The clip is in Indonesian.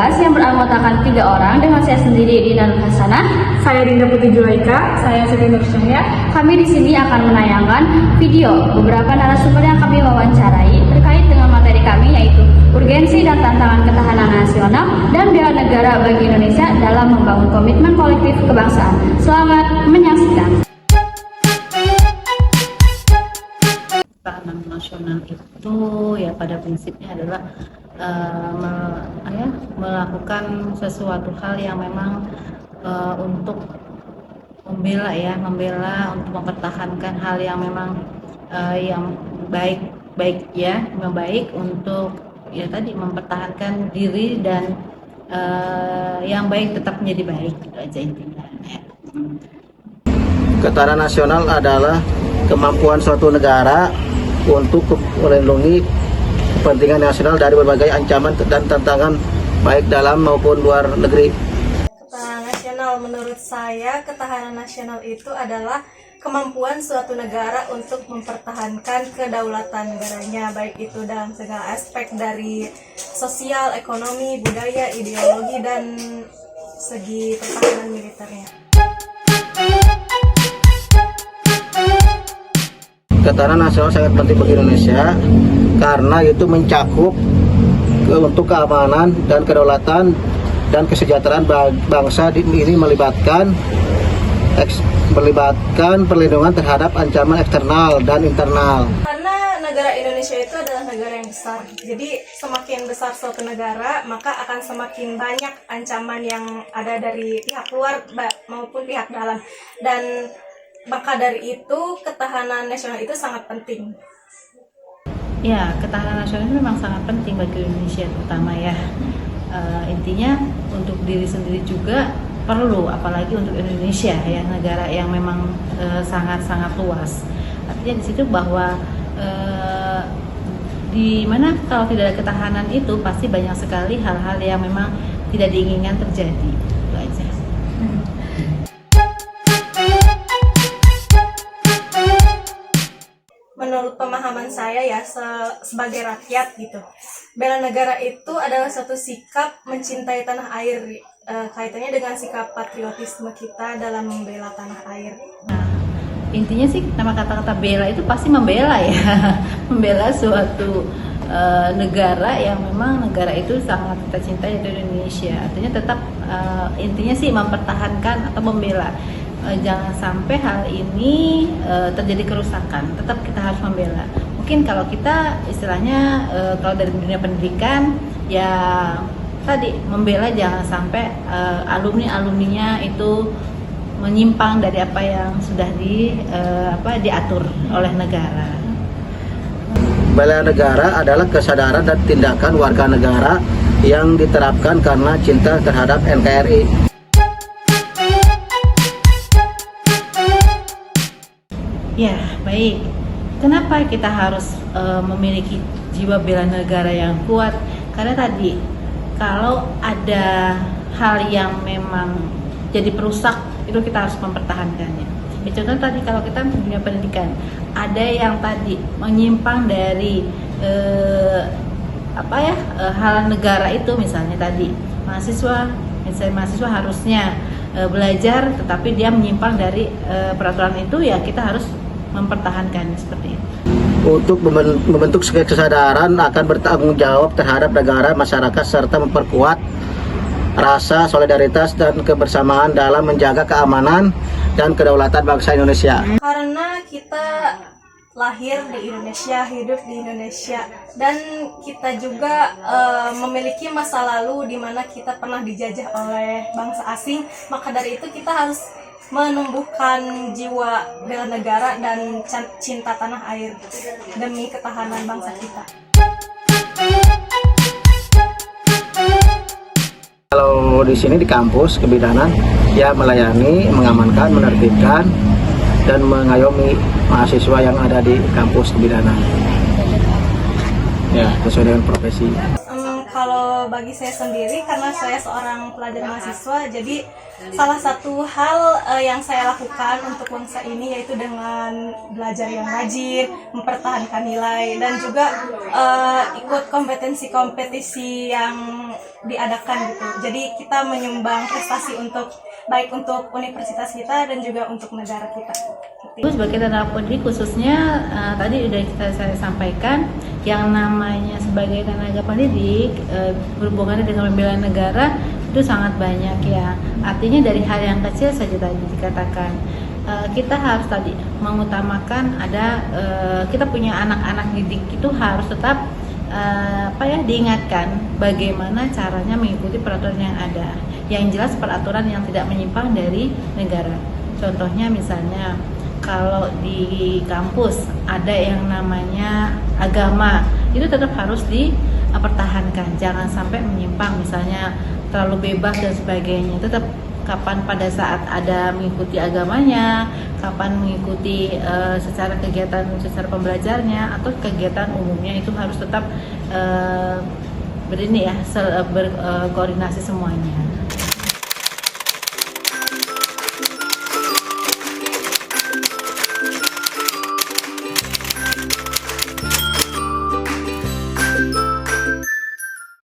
kelas yang beranggotakan 3 orang dengan saya sendiri Dina Nur Hasanah, Saya Dinda Putri Julaika. saya Siti Nur Syahya. Kami di sini akan menayangkan video beberapa narasumber yang kami wawancarai terkait dengan materi kami, yaitu urgensi dan tantangan ketahanan nasional dan bela negara bagi Indonesia dalam membangun komitmen kolektif kebangsaan. Selamat menyaksikan. Ketahanan nasional itu ya pada prinsipnya adalah melakukan sesuatu hal yang memang untuk membela untuk mempertahankan hal yang memang yang baik untuk ya tadi mempertahankan diri dan yang baik tetap menjadi baik, itu aja intinya. Ketahanan nasional adalah kemampuan suatu negara untuk melindungi kepentingan nasional dari berbagai ancaman dan tantangan baik dalam maupun luar negeri. Ketahanan nasional, menurut saya ketahanan nasional itu adalah kemampuan suatu negara untuk mempertahankan kedaulatan negaranya, baik itu dalam segala aspek dari sosial, ekonomi, budaya, ideologi, dan segi pertahanan militernya. Ketahanan nasional sangat penting bagi Indonesia karena itu mencakup untuk keamanan dan kedaulatan dan kesejahteraan bangsa. Ini melibatkan perlindungan terhadap ancaman eksternal dan internal. Karena negara Indonesia itu adalah negara yang besar, jadi semakin besar suatu negara maka akan semakin banyak ancaman yang ada dari pihak luar maupun pihak dalam, dan maka dari itu ketahanan nasional itu sangat penting. Ya, ketahanan nasional itu memang sangat penting bagi Indonesia terutama ya. Intinya untuk diri sendiri juga perlu, apalagi untuk Indonesia ya, negara yang memang sangat-sangat luas. Artinya di situ bahwa di mana kalau tidak ada ketahanan itu pasti banyak sekali hal-hal yang memang tidak diinginkan terjadi. Itu aja. Menurut pemahaman saya ya, sebagai rakyat gitu, bela negara itu adalah suatu sikap mencintai tanah air, kaitannya dengan sikap patriotisme kita dalam membela tanah air. Nah, intinya sih nama kata-kata bela itu pasti membela ya, membela suatu negara yang memang negara itu sangat kita cintai, yaitu Indonesia. Artinya tetap intinya sih mempertahankan atau membela. Jangan sampai hal ini terjadi kerusakan, tetap kita harus membela. Mungkin kalau kita istilahnya kalau dari dunia pendidikan ya tadi membela jangan sampai alumninya itu menyimpang dari apa yang sudah diatur oleh negara. Bela negara adalah kesadaran dan tindakan warga negara yang diterapkan karena cinta terhadap NKRI. Ya, baik. Kenapa kita harus memiliki jiwa bela negara yang kuat? Karena tadi, kalau ada hal yang memang jadi perusak, itu kita harus mempertahankannya. Ya, contoh tadi kalau kita di dunia pendidikan, ada yang tadi menyimpang dari hal negara itu, misalnya tadi mahasiswa harusnya belajar, tetapi dia menyimpang dari peraturan itu, ya kita harus mempertahankan seperti itu. Untuk membentuk kesadaran akan bertanggung jawab terhadap negara, masyarakat, serta memperkuat rasa solidaritas dan kebersamaan dalam menjaga keamanan dan kedaulatan bangsa Indonesia. Karena kita lahir di Indonesia, hidup di Indonesia, dan kita juga memiliki masa lalu di mana kita pernah dijajah oleh bangsa asing, maka dari itu kita harus menumbuhkan jiwa bela negara dan cinta tanah air demi ketahanan bangsa kita. Kalau di sini di kampus kebidanan ya melayani, mengamankan, menertibkan dan mengayomi mahasiswa yang ada di kampus kebidanan. Ya, sesuai dengan profesi. Kalau bagi saya sendiri, karena saya seorang pelajar mahasiswa, jadi salah satu hal yang saya lakukan untuk bangsa ini yaitu dengan belajar yang rajin, mempertahankan nilai, dan juga ikut kompetisi-kompetisi yang diadakan gitu. Jadi kita menyumbang prestasi baik untuk universitas kita dan juga untuk negara kita. Terus sebagai tenaga pendidik khususnya tadi udah saya sampaikan yang namanya sebagai tenaga pendidik berhubungannya dengan membela negara itu sangat banyak ya. Artinya dari hal yang kecil saja tadi dikatakan kita harus tadi mengutamakan kita punya anak-anak didik itu harus tetap diingatkan bagaimana caranya mengikuti peraturan yang ada. Yang jelas peraturan yang tidak menyimpang dari negara. Contohnya misalnya kalau di kampus ada yang namanya agama, itu tetap harus dipertahankan, jangan sampai menyimpang, misalnya terlalu bebas dan sebagainya. Tetap kapan pada saat ada mengikuti agamanya, kapan mengikuti secara kegiatan secara pembelajarnya atau kegiatan umumnya, itu harus tetap berkoordinasi semuanya.